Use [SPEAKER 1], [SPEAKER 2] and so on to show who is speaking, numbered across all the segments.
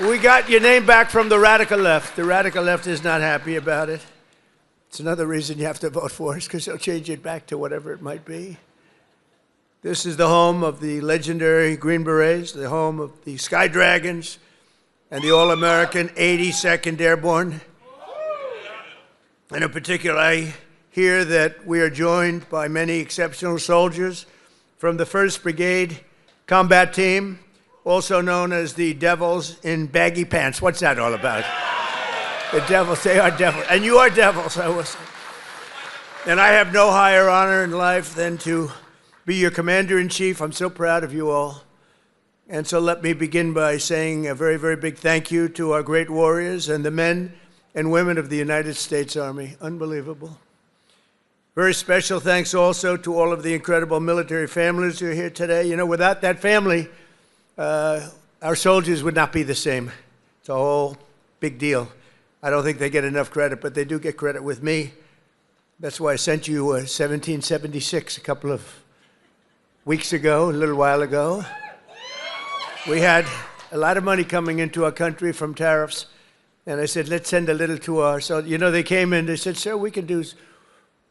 [SPEAKER 1] We got your name back from the radical left. The radical left is not happy about it. It's another reason you have to vote for us, because they'll change it back to whatever it might be. This is the home of the legendary Green Berets, the home of the Sky Dragons, and the All-American 82nd Airborne. And in particular, I hear that we are joined by many exceptional soldiers from the 1st Brigade Combat Team, also known as the Devils in Baggy Pants. What's that all about? The Devils, they are devils. And you are devils, I will say. And I have no higher honor in life than to be your commander-in-chief. I'm so proud of you all. And so let me begin by saying a very, very big thank you to our great warriors and the men and women of the United States Army. Unbelievable. Very special thanks also to all of the incredible military families who are here today. You know, without that family, our soldiers would not be the same. It's a whole big deal. I don't think they get enough credit, but they do get credit with me. That's why I sent you 1776 a couple of weeks ago, a little while ago. We had a lot of money coming into our country from tariffs, and I said, let's send a little to our, so, you know, they came in, they said, sir, we can do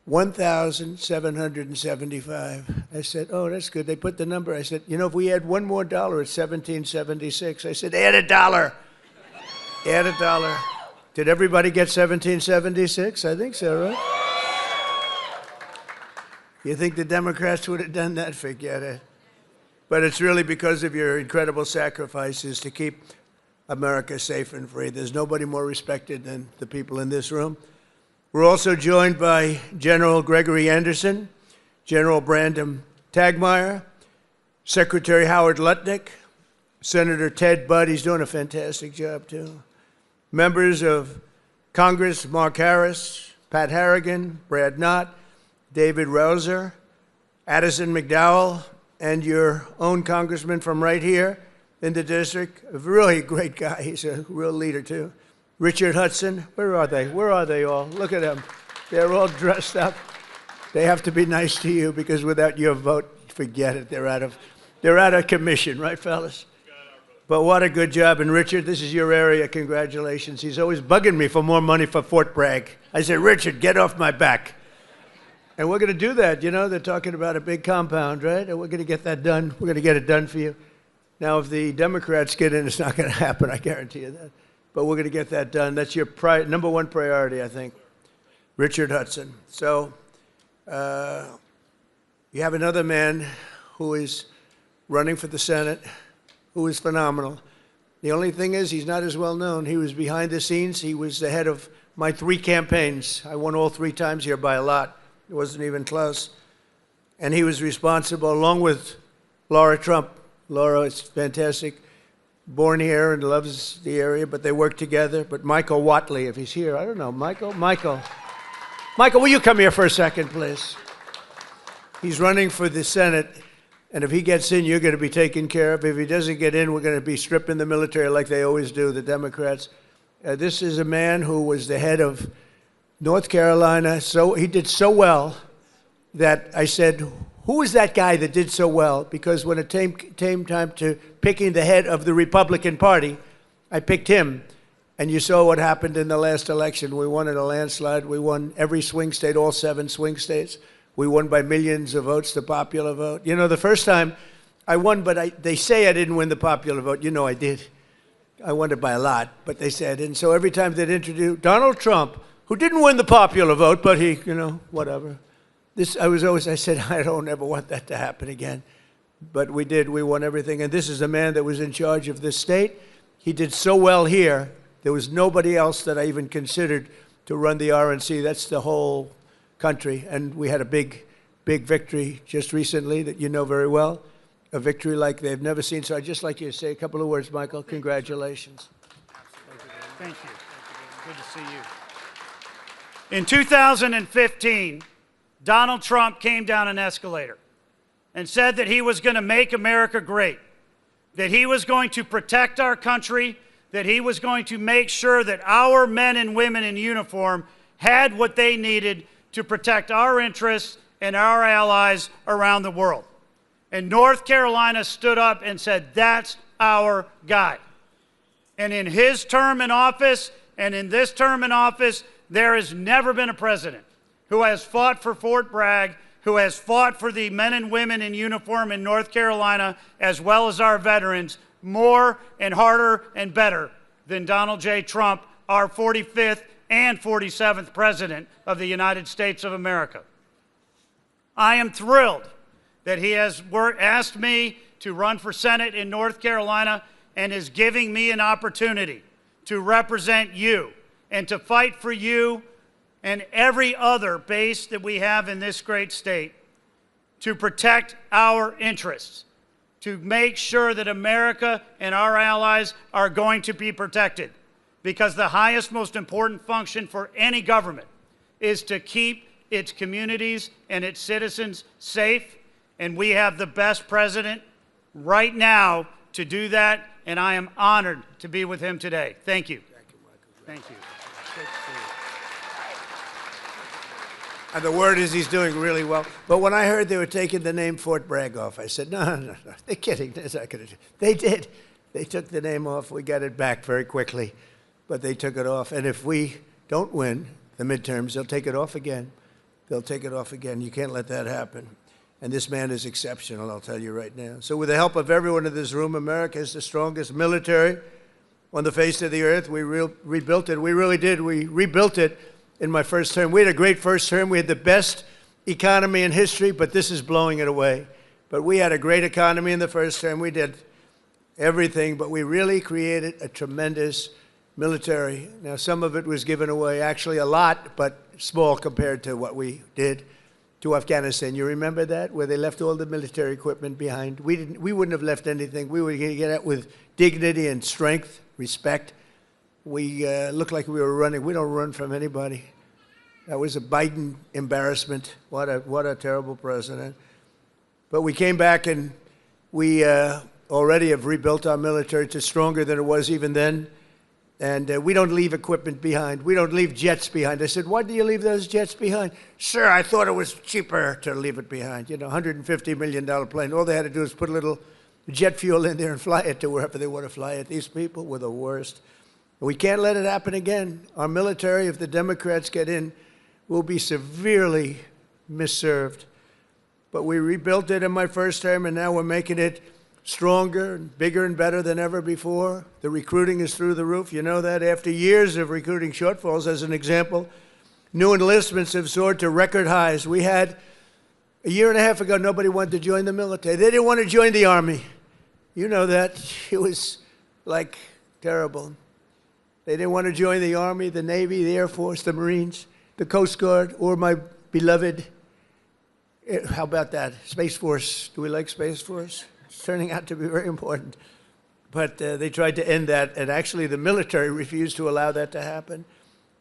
[SPEAKER 1] 1,775. I said, oh, that's good. They put the number. I said, you know, if we add $1 more, it's 1776. I said, add $1. Add $1. Did everybody get 1776? I think so, right? You think the Democrats would have done that? Forget it. But it's really because of your incredible sacrifices to keep America safe and free. There's nobody more respected than the people in this room. We're also joined by General Gregory Anderson, General Brandon Tagmeyer, Secretary Howard Lutnick, Senator Ted Budd, he's doing a fantastic job too. Members of Congress, Mark Harris, Pat Harrigan, Brad Knott, David Rouser, Addison McDowell, and your own congressman from right here in the district, a really great guy, he's a real leader too. Richard Hudson, where are they? Where are they all? Look at them. They're all dressed up. They have to be nice to you because without your vote, forget it. They're out of commission, right, fellas? But what a good job. And Richard, this is your area. Congratulations. He's always bugging me for more money for Fort Bragg. I said, Richard, get off my back. And we're going to do that. You know, they're talking about a big compound, right? And we're going to get that done. We're going to get it done for you. Now, if the Democrats get in, it's not going to happen. I guarantee you that. But we're going to get that done. That's your number one priority, I think. Richard Hudson. So you have another man who is running for the Senate, who is phenomenal. The only thing is he's not as well known. He was behind the scenes. He was the head of my 3 campaigns. I won all 3 times here by a lot. It wasn't even close. And he was responsible, along with Laura Trump. Laura is fantastic. Born here and loves the area, but they work together. But Michael Watley, if he's here, I don't know. Michael, will you come here for a second, please? He's running for the Senate, and if he gets in, you're going to be taken care of. If he doesn't get in, we're going to be stripping the military like they always do, the Democrats. This is a man who was the head of North Carolina. So he did so well that I said, who is that guy that did so well? Because when it came time to picking the head of the Republican Party, I picked him. And you saw what happened in the last election. We won in a landslide. We won every swing state, all 7 swing states. We won by millions of votes, the popular vote. You know, the first time I won, but they say I didn't win the popular vote. You know I did. I won it by a lot, but they say I didn't. So every time they'd introduce Donald Trump, who didn't win the popular vote, but he, you know, whatever. I said, I don't ever want that to happen again. But we did. We won everything. And this is a man that was in charge of this state. He did so well here. There was nobody else that I even considered to run the RNC. That's the whole country. And we had a big, big victory just recently that you know very well, a victory like they've never seen. So I'd just like you to say a couple of words, Michael. Congratulations.
[SPEAKER 2] Thank you. Good to see you. In 2015, Donald Trump came down an escalator and said that he was going to make America great, that he was going to protect our country, that he was going to make sure that our men and women in uniform had what they needed to protect our interests and our allies around the world. And North Carolina stood up and said, that's our guy. And in his term in office and in this term in office, there has never been a president who has fought for Fort Bragg, who has fought for the men and women in uniform in North Carolina, as well as our veterans, more and harder and better than Donald J. Trump, our 45th and 47th President of the United States of America. I am thrilled that he has asked me to run for Senate in North Carolina and is giving me an opportunity to represent you and to fight for you and every other base that we have in this great state to protect our interests, to make sure that America and our allies are going to be protected. Because the highest, most important function for any government is to keep its communities and its citizens safe, and we have the best president right now to do that, and I am honored to be with him today. Thank you. Thank you.
[SPEAKER 1] And the word is he's doing really well. But when I heard they were taking the name Fort Bragg off, I said, no, they're kidding. They're not gonna do. They did. They took the name off. We got it back very quickly, but they took it off. And if we don't win the midterms, they'll take it off again. They'll take it off again. You can't let that happen. And this man is exceptional, I'll tell you right now. So with the help of everyone in this room, America is the strongest military on the face of the earth. We rebuilt it. We really did. We rebuilt it in my first term. We had a great first term. We had the best economy in history, but this is blowing it away. But we had a great economy in the first term. We did everything, but we really created a tremendous military. Now, some of it was given away, actually a lot, but small compared to what we did to Afghanistan. You remember that, where they left all the military equipment behind? We wouldn't have left anything. We would get out with dignity and strength, respect. We looked like we were running. We don't run from anybody. That was a Biden embarrassment. What a terrible president. But we came back and we already have rebuilt our military to stronger than it was even then. And we don't leave equipment behind. We don't leave jets behind. I said, why do you leave those jets behind? Sir, I thought it was cheaper to leave it behind. You know, $150 million plane. All they had to do is put a little jet fuel in there and fly it to wherever they want to fly it. These people were the worst. We can't let it happen again. Our military, if the Democrats get in, will be severely misserved. But we rebuilt it in my first term, and now we're making it stronger and bigger and better than ever before. The recruiting is through the roof. You know that after years of recruiting shortfalls, as an example, new enlistments have soared to record highs. We had, a year and a half ago, nobody wanted to join the military. They didn't want to join the Army. You know that. It was like terrible. They didn't want to join the Army, the Navy, the Air Force, the Marines, the Coast Guard, or my beloved, how about that, Space Force. Do we like Space Force? It's turning out to be very important. But they tried to end that, and actually the military refused to allow that to happen.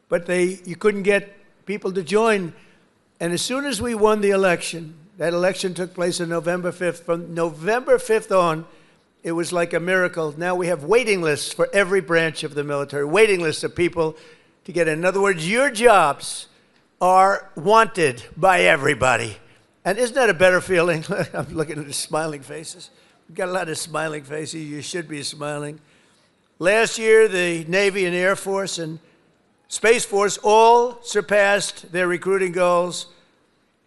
[SPEAKER 1] But you couldn't get people to join. And as soon as we won the election, that election took place on November 5th. From November 5th on, it was like a miracle. Now we have waiting lists for every branch of the military, waiting lists of people to get in. In other words, your jobs are wanted by everybody. And isn't that a better feeling? I'm looking at the smiling faces. We've got a lot of smiling faces. You should be smiling. Last year, the Navy and Air Force and Space Force all surpassed their recruiting goals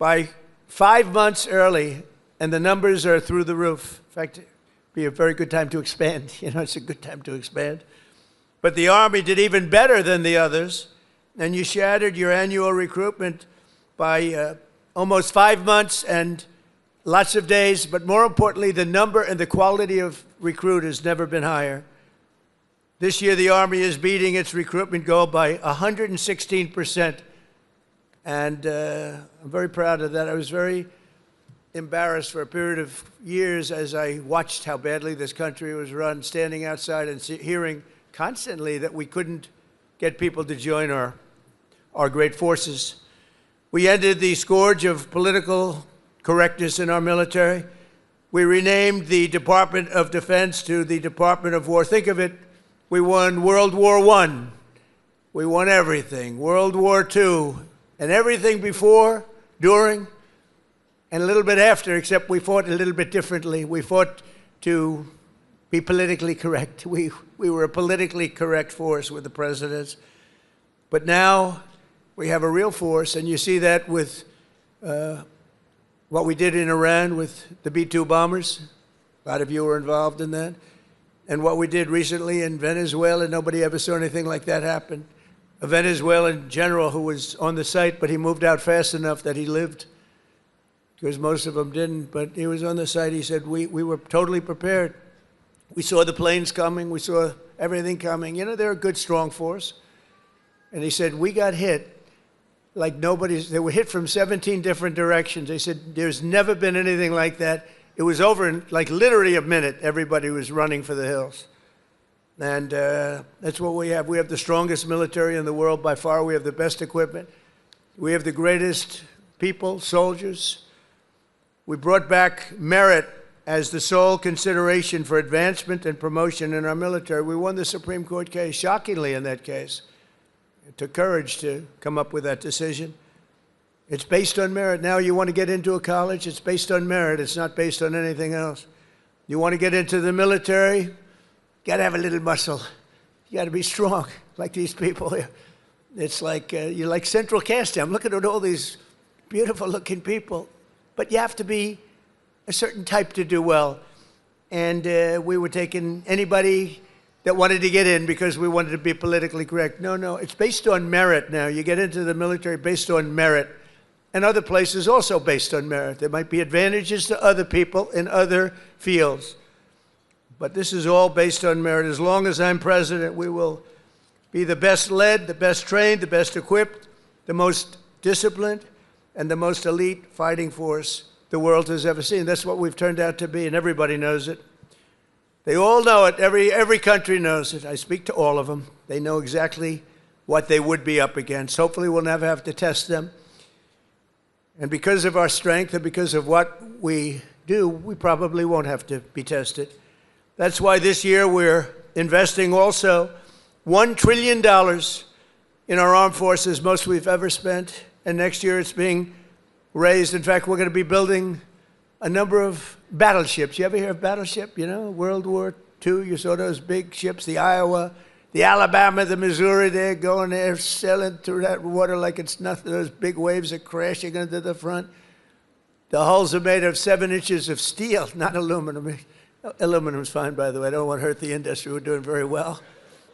[SPEAKER 1] by 5 months early, and the numbers are through the roof. In fact, it'd be a very good time to expand. You know, it's a good time to expand. But the Army did even better than the others, and you shattered your annual recruitment by almost 5 months and lots of days, but more importantly, the number and the quality of recruit has never been higher. This year, the Army is beating its recruitment goal by 116%, and I'm very proud of that. I was very embarrassed for a period of years as I watched how badly this country was run, standing outside and hearing constantly that we couldn't get people to join our great forces. We ended the scourge of political correctness in our military. We renamed the Department of Defense to the Department of War. Think of it, we won World War I. We won everything. World War II. And everything before, during, and a little bit after, except we fought a little bit differently. We fought to be politically correct. We were a politically correct force with the presidents. But now we have a real force, and you see that with what we did in Iran with the B-2 bombers. A lot of you were involved in that. And what we did recently in Venezuela, nobody ever saw anything like that happen. A Venezuelan general who was on the site, but he moved out fast enough that he lived, because most of them didn't. But he was on the site. He said, we were totally prepared. We saw the planes coming. We saw everything coming. You know, they're a good, strong force. And he said, we got hit like nobody's. They were hit from 17 different directions. They said, there's never been anything like that. It was over in like literally a minute. Everybody was running for the hills. And that's what we have. We have the strongest military in the world by far. We have the best equipment. We have the greatest people, soldiers. We brought back merit as the sole consideration for advancement and promotion in our military. We won the Supreme Court case, shockingly in that case. It took courage to come up with that decision. It's based on merit. Now you want to get into a college, it's based on merit. It's not based on anything else. You want to get into the military, you got to have a little muscle. You got to be strong, like these people here. It's like, you're like central casting. I'm looking at all these beautiful-looking people. But you have to be a certain type to do well. And we were taking anybody that wanted to get in because we wanted to be politically correct. No, it's based on merit now. You get into the military based on merit. And other places also based on merit. There might be advantages to other people in other fields. But this is all based on merit. As long as I'm president, we will be the best led, the best trained, the best equipped, the most disciplined, and the most elite fighting force the world has ever seen. That's what we've turned out to be, and everybody knows it. They all know it. Every country knows it. I speak to all of them. They know exactly what they would be up against. Hopefully we'll never have to test them. And because of our strength and because of what we do, we probably won't have to be tested. That's why this year we're investing also $1 trillion in our armed forces, most we've ever spent. And next year it's being raised. In fact, we're going to be building a number of battleships. You ever hear of battleship? You know, World War II, you saw those big ships, the Iowa, the Alabama, the Missouri, they're going there, sailing through that water like it's nothing. Those big waves are crashing into the front. The hulls are made of 7 inches of steel, not aluminum. Aluminum's fine, by the way. I don't want to hurt the industry. We're doing very well.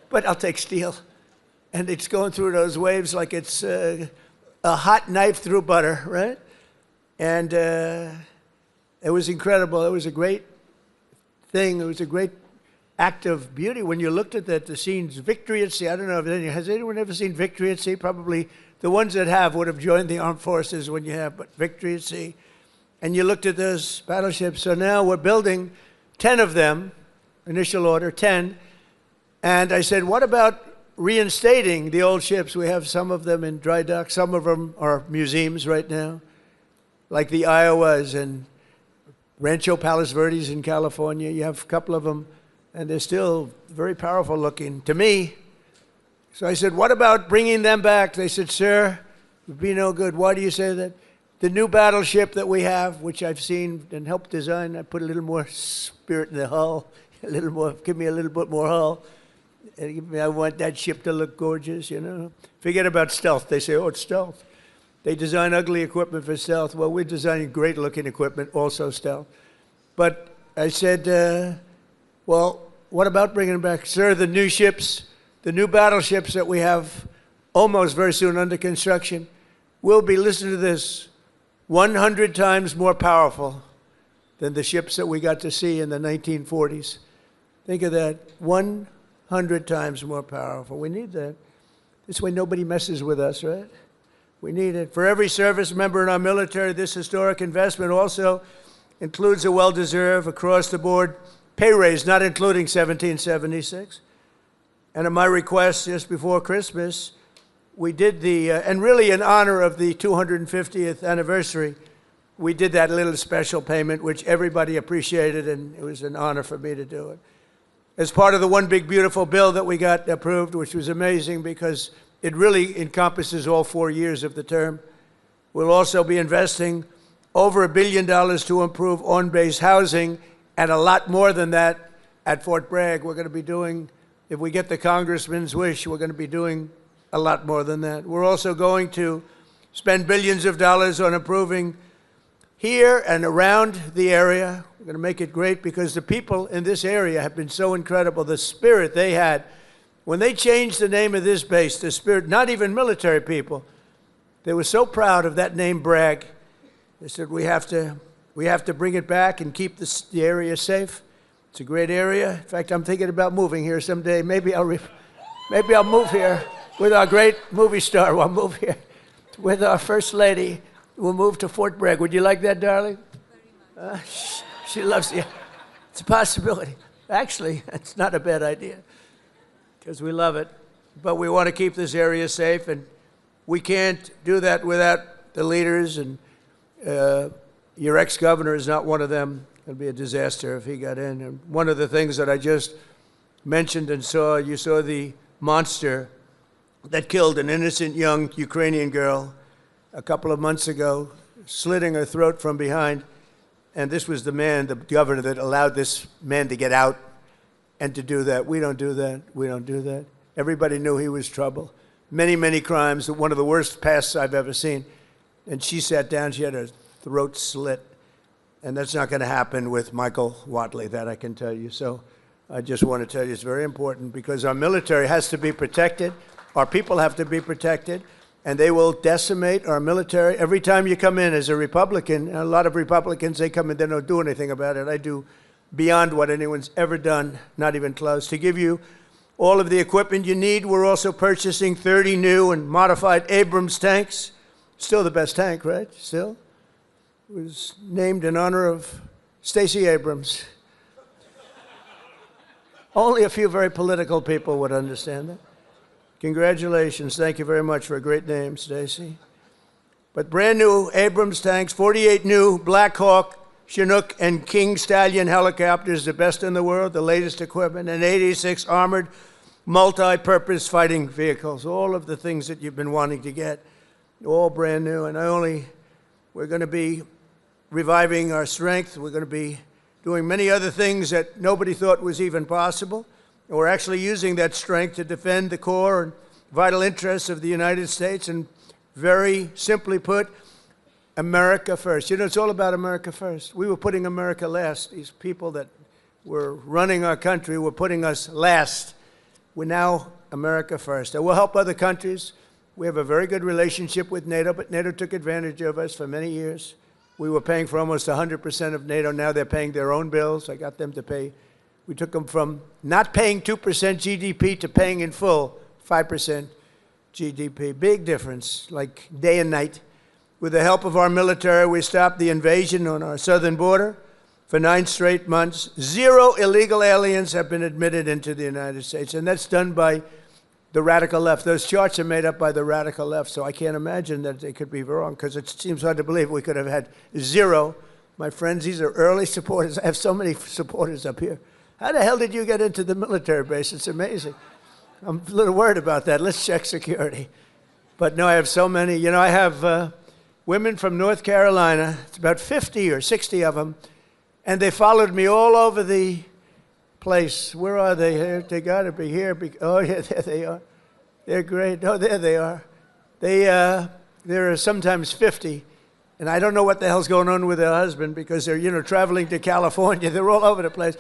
[SPEAKER 1] But I'll take steel. And it's going through those waves like it's a hot knife through butter, right? And it was incredible. It was a great thing. It was a great act of beauty when you looked at that, the scenes, Victory at Sea. I don't know, has anyone ever seen Victory at Sea? Probably the ones that have would have joined the armed forces when you have, but Victory at Sea. And you looked at those battleships. So now we're building 10 of them, initial order, 10. And I said, what about reinstating the old ships? We have some of them in dry dock. Some of them are museums right now, like the Iowas and Rancho Palos Verdes in California. You have a couple of them, and they're still very powerful looking to me. So I said, what about bringing them back? They said, sir, it would be no good. Why do you say that? The new battleship that we have, which I've seen and helped design, I put a little more spirit in the hull, a little more, give me a little bit more hull. And I want that ship to look gorgeous, you know. Forget about stealth. They say, oh, it's stealth. They design ugly equipment for stealth. Well, we're designing great-looking equipment, also stealth. But I said, well, what about bringing them back? Sir, the new ships, the new battleships that we have almost very soon under construction will be, listen to this, 100 times more powerful than the ships that we got to see in the 1940s. Think of that, 100 times more powerful. We need that. This way nobody messes with us, right? We need it. For every service member in our military, this historic investment also includes a well-deserved, across-the-board pay raise, not including 1776. And at my request just before Christmas, we did the, and really in honor of the 250th anniversary, we did that little special payment, which everybody appreciated, and it was an honor for me to do it. As part of the one big beautiful bill that we got approved, which was amazing because it really encompasses all 4 years of the term, we'll also be investing over $1 billion to improve on-base housing, and a lot more than that at Fort Bragg. We're going to be doing, if we get the congressman's wish, we're going to be doing a lot more than that. We're also going to spend billions of dollars on improving here and around the area. We're going to make it great because the people in this area have been so incredible. The spirit they had when they changed the name of this base, the spirit, not even military people, they were so proud of that name, Bragg. They said, we have to bring it back and keep the area safe. It's a great area. In fact, I'm thinking about moving here someday. Maybe I'll move here with our great movie star. We'll move here with our First Lady. We'll move to Fort Bragg. Would you like that, darling? Very much. She loves you. It's a possibility. Actually, it's not a bad idea because we love it. But we want to keep this area safe, and we can't do that without the leaders, and your ex-governor is not one of them. It would be a disaster if he got in. And one of the things that I just mentioned and saw, you saw the monster that killed an innocent young Ukrainian girl a couple of months ago, slitting her throat from behind. And this was the man, the governor, that allowed this man to get out and to do that. We don't do that. We don't do that. Everybody knew he was trouble. Many, many crimes, one of the worst pasts I've ever seen. And she sat down, she had her throat slit. And that's not going to happen with Michael Watley, that I can tell you. So I just want to tell you it's very important because our military has to be protected. Our people have to be protected. And they will decimate our military. Every time you come in as a Republican, and a lot of Republicans, they come in, they don't do anything about it. I do beyond what anyone's ever done, not even close. To give you all of the equipment you need, we're also purchasing 30 new and modified Abrams tanks. Still the best tank, right? Still? It was named in honor of Stacey Abrams. Only a few very political people would understand that. Congratulations. Thank you very much for a great name, Stacey. But brand new Abrams tanks, 48 new Black Hawk, Chinook, and King Stallion helicopters, the best in the world, the latest equipment, and 86 armored multi-purpose fighting vehicles. All of the things that you've been wanting to get, all brand new. And we're going to be reviving our strength. We're going to be doing many other things that nobody thought was even possible. And we're actually using that strength to defend the core and vital interests of the United States. And very simply put, America first. You know, it's all about America first. We were putting America last. These people that were running our country were putting us last. We're now America first. And we'll help other countries. We have a very good relationship with NATO, but NATO took advantage of us for many years. We were paying for almost 100% of NATO. Now they're paying their own bills. I got them to pay. We took them from not paying 2% GDP to paying in full 5% GDP. Big difference, like day and night. With the help of our military, we stopped the invasion on our southern border for 9 straight months. 0 illegal aliens have been admitted into the United States, and that's done by the radical left. Those charts are made up by the radical left, so I can't imagine that they could be wrong, because it seems hard to believe we could have had 0. My friends, these are early supporters. I have so many supporters up here. How the hell did you get into the military base? It's amazing. I'm a little worried about that. Let's check security. But no, I have so many. You know, I have women from North Carolina. It's about 50 or 60 of them. And they followed me all over the place. Where are they? Here? They got to be here. Oh, yeah, there they are. They're great. Oh, there they are. There are sometimes 50. And I don't know what the hell's going on with their husband, because they're, you know, traveling to California. They're all over the place.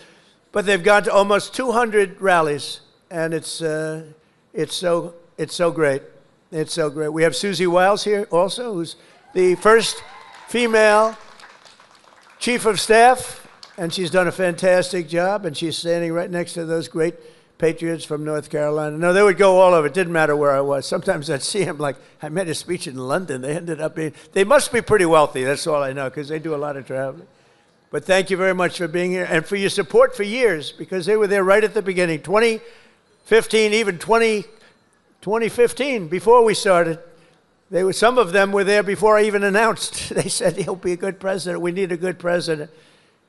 [SPEAKER 1] But they've gone to almost 200 rallies, and it's so great. It's so great. We have Susie Wiles here also, who's the first female chief of staff, and she's done a fantastic job, and she's standing right next to those great patriots from North Carolina. No, they would go all over. It didn't matter where I was. Sometimes I'd see them, like, I made a speech in London. They ended up being, they must be pretty wealthy. That's all I know, because they do a lot of traveling. But thank you very much for being here and for your support for years, because they were there right at the beginning. 2015, even 2015, before we started, some of them were there before I even announced. They said, he'll be a good president. We need a good president.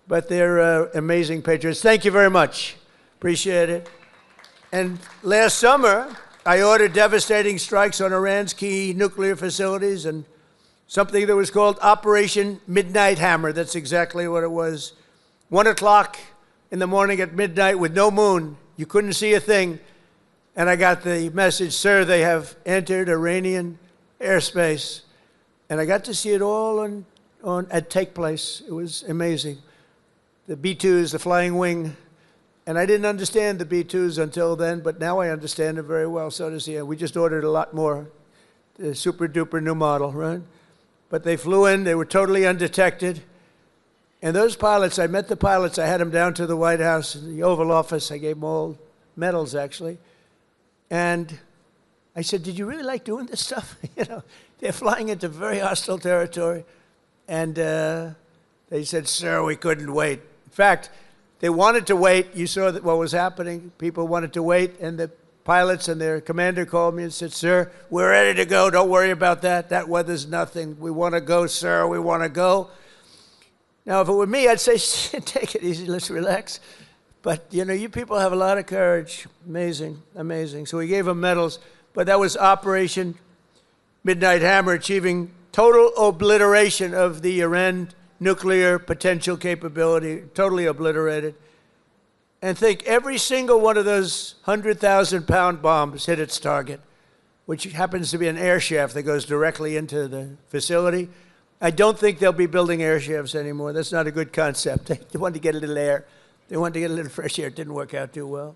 [SPEAKER 1] But they're amazing patriots. Thank you very much. Appreciate it. And last summer, I ordered devastating strikes on Iran's key nuclear facilities, and something that was called Operation Midnight Hammer. That's exactly what it was. 1 o'clock in the morning at midnight with no moon. You couldn't see a thing. And I got the message, sir, they have entered Iranian airspace. And I got to see it all take place. It was amazing. The B-2s, the flying wing. And I didn't understand the B-2s until then, but now I understand it very well. So does he. We just ordered a lot more. The super-duper new model, right? But they flew in. They were totally undetected. And those pilots, I met the pilots. I had them down to the White House, the Oval Office. I gave them all medals, actually. And I said, did you really like doing this stuff? You know, they're flying into very hostile territory. And they said, sir, we couldn't wait. In fact, they wanted to wait. You saw that what was happening. People wanted to wait. And the pilots and their commander called me and said, sir, we're ready to go. Don't worry about that. That weather's nothing. We want to go, sir. We want to go. Now, if it were me, I'd say, take it easy. Let's relax. But, you know, you people have a lot of courage. Amazing, amazing. So we gave them medals. But that was Operation Midnight Hammer, achieving total obliteration of the Iran nuclear potential capability, totally obliterated. And think every single one of those 100,000-pound bombs hit its target, which happens to be an air shaft that goes directly into the facility. I don't think they'll be building air shafts anymore. That's not a good concept. They wanted to get a little air. They wanted to get a little fresh air. It didn't work out too well.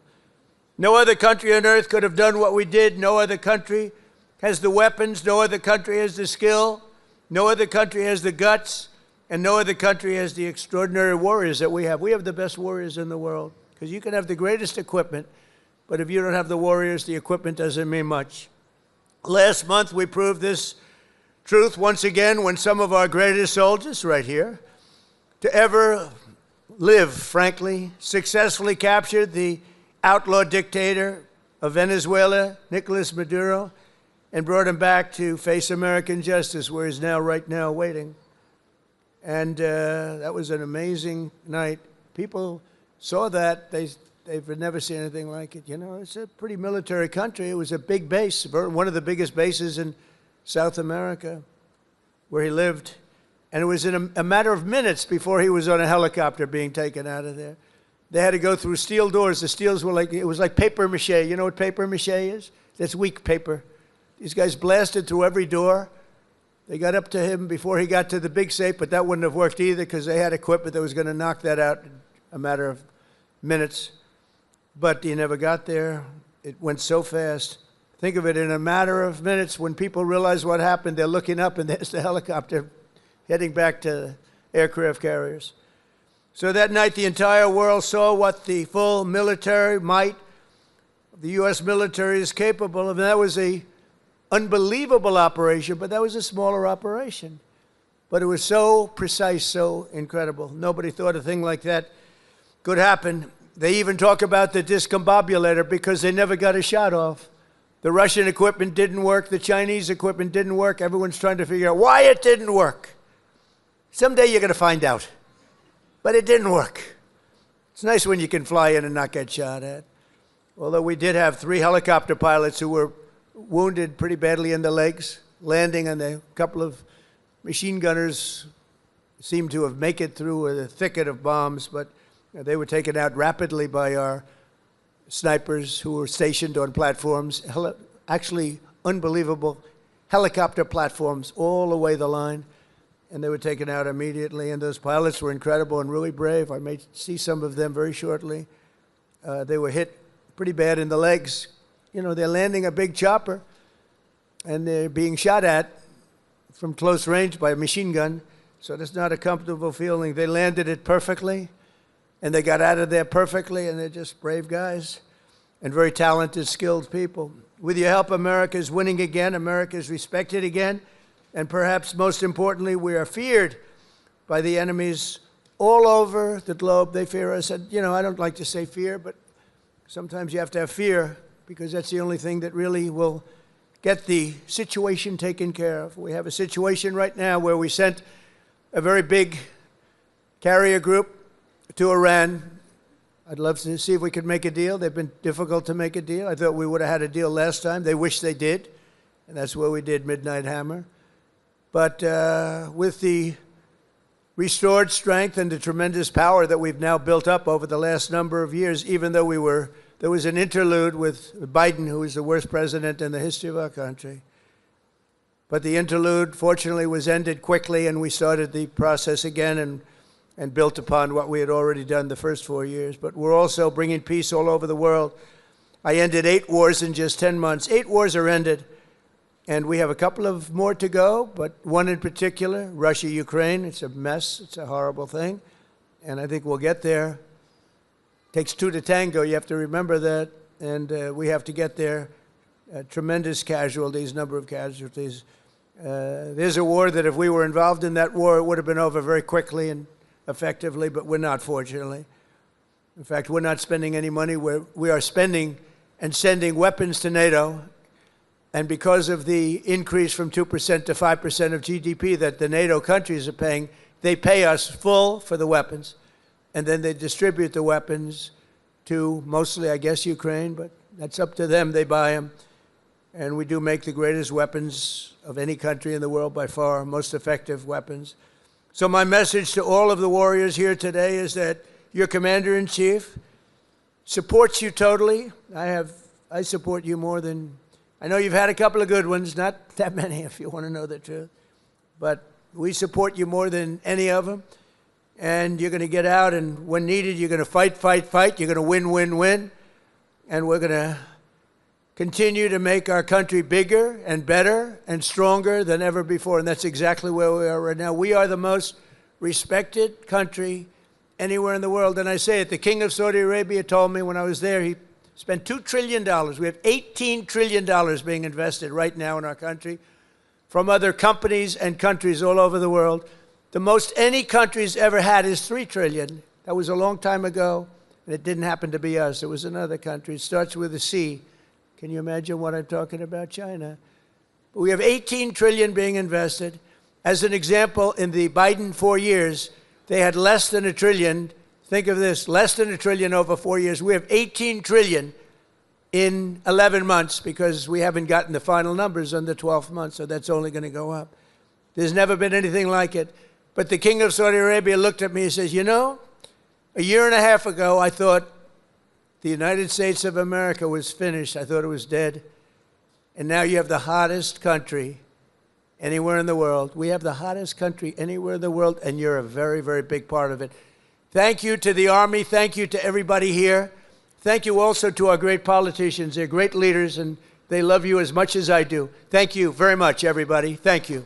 [SPEAKER 1] No other country on earth could have done what we did. No other country has the weapons. No other country has the skill. No other country has the guts. And no other country has the extraordinary warriors that we have. We have the best warriors in the world. Because you can have the greatest equipment, but if you don't have the warriors, the equipment doesn't mean much. Last month, we proved this truth once again when some of our greatest soldiers, right here, to ever live, frankly, successfully captured the outlaw dictator of Venezuela, Nicolas Maduro, and brought him back to face American justice, where he's now, right now, waiting. And that was an amazing night. People saw that. They've never seen anything like it. You know, it's a pretty military country. It was a big base, one of the biggest bases in South America, where he lived. And it was in a matter of minutes before he was on a helicopter being taken out of there. They had to go through steel doors. The steels were like, it was like paper mache. You know what paper mache is? That's weak paper. These guys blasted through every door. They got up to him before he got to the big safe, but that wouldn't have worked either because they had equipment that was going to knock that out in a matter of minutes. But he never got there. It went so fast. Think of it, in a matter of minutes, when people realize what happened, they're looking up and there's the helicopter heading back to aircraft carriers. So that night, the entire world saw what the full military might of the U.S. military is capable of. And that was an unbelievable operation, but that was a smaller operation. But it was so precise, so incredible. Nobody thought a thing like that could happen. They even talk about the discombobulator because they never got a shot off. The Russian equipment didn't work. The Chinese equipment didn't work. Everyone's trying to figure out why it didn't work. Someday you're going to find out. But it didn't work. It's nice when you can fly in and not get shot at. Although we did have 3 helicopter pilots who were wounded pretty badly in the legs, landing, and a couple of machine gunners seemed to have made it through a thicket of bombs, but they were taken out rapidly by our snipers who were stationed on platforms, actually unbelievable helicopter platforms all the way the line, and they were taken out immediately. And those pilots were incredible and really brave. I may see some of them very shortly. They were hit pretty bad in the legs. You know, they're landing a big chopper, and they're being shot at from close range by a machine gun, so that's not a comfortable feeling. They landed it perfectly, and they got out of there perfectly, and they're just brave guys and very talented, skilled people. With your help, America is winning again. America is respected again. And perhaps most importantly, we are feared by the enemies all over the globe. They fear us. And, you know, I don't like to say fear, but sometimes you have to have fear because that's the only thing that really will get the situation taken care of. We have a situation right now where we sent a very big carrier group to Iran. I'd love to see if we could make a deal. They've been difficult to make a deal. I thought we would have had a deal last time. They wish they did, and that's where we did Midnight Hammer. But with the restored strength and the tremendous power that we've now built up over the last number of years, even though there was an interlude with Biden, who is the worst president in the history of our country. But the interlude, fortunately, was ended quickly, and we started the process again and built upon what we had already done the first 4 years. But we're also bringing peace all over the world. I ended 8 wars in just 10 months. 8 wars are ended, and we have a couple of more to go, but one in particular, Russia-Ukraine. It's a mess. It's a horrible thing, and I think we'll get there. It takes 2 to tango. You have to remember that, and we have to get there. Tremendous casualties, number of casualties. There's a war that if we were involved in that war, it would have been over very quickly and effectively, but we're not, fortunately. In fact, we're not spending any money. We are spending and sending weapons to NATO, and because of the increase from 2% to 5% of GDP that the NATO countries are paying, they pay us full for the weapons, and then they distribute the weapons to mostly, I guess, Ukraine, but that's up to them. They buy them. And we do make the greatest weapons of any country in the world by far, most effective weapons. So my message to all of the warriors here today is that your commander-in-chief supports you totally. I support you more than, I know you've had a couple of good ones, not that many if you want to know the truth, but we support you more than any of them. And you're going to get out, and when needed, you're going to fight, fight, fight. You're going to win, win, win. And we're going to continue to make our country bigger and better and stronger than ever before. And that's exactly where we are right now. We are the most respected country anywhere in the world. And I say it, the King of Saudi Arabia told me when I was there, he spent $2 trillion. We have $18 trillion being invested right now in our country from other companies and countries all over the world. The most any country's ever had is $3 trillion. That was a long time ago, and it didn't happen to be us. It was another country. It starts with a C. Can you imagine what I'm talking about? China. But we have $18 trillion being invested. As an example, in the Biden 4 years, they had less than $1 trillion. Think of this, less than $1 trillion over 4 years. We have $18 trillion in 11 months because we haven't gotten the final numbers on the 12th month, so that's only going to go up. There's never been anything like it. But the King of Saudi Arabia looked at me and says, you know, a year and a half ago, I thought the United States of America was finished. I thought it was dead. And now you have the hottest country anywhere in the world. We have the hottest country anywhere in the world, and you're a very, very big part of it. Thank you to the Army. Thank you to everybody here. Thank you also to our great politicians. They're great leaders, and they love you as much as I do. Thank you very much, everybody. Thank you.